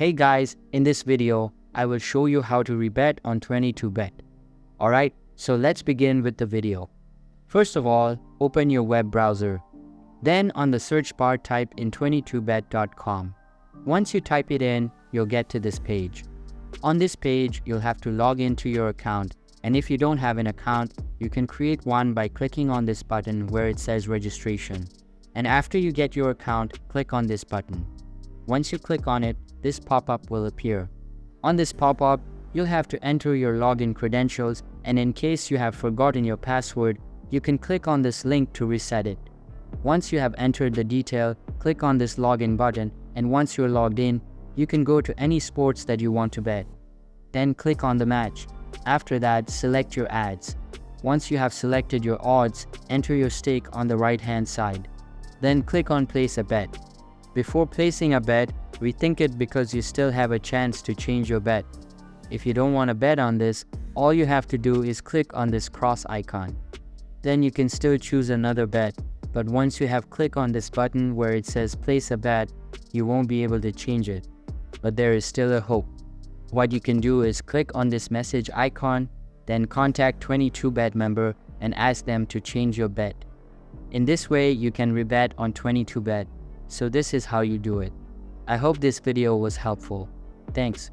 Hey guys, in this video, I will show you how to rebet on 22bet. Alright, so let's begin with the video. First of all, open your web browser. Then on the search bar type in 22bet.com. Once you type it in, you'll get to this page. On this page, you'll have to log into your account, and if you don't have an account, you can create one by clicking on this button where it says registration. And after you get your account, click on this button. Once you click on it, this pop-up will appear. On this pop-up, you'll have to enter your login credentials, and in case you have forgotten your password, you can click on this link to reset it. Once you have entered the detail, click on this login button, and once you're logged in, you can go to any sports that you want to bet. Then click on the match. After that, select your ads. Once you have selected your odds, enter your stake on the right-hand side. Then click on place a bet. Before placing a bet, rethink it because you still have a chance to change your bet. If you don't want to bet on this, all you have to do is click on this cross icon. Then you can still choose another bet, but once you have clicked on this button where it says place a bet, you won't be able to change it. But there is still a hope. What you can do is click on this message icon, then contact 22bet member and ask them to change your bet. In this way, you can rebet on 22bet. So this is how you do it. I hope this video was helpful. Thanks.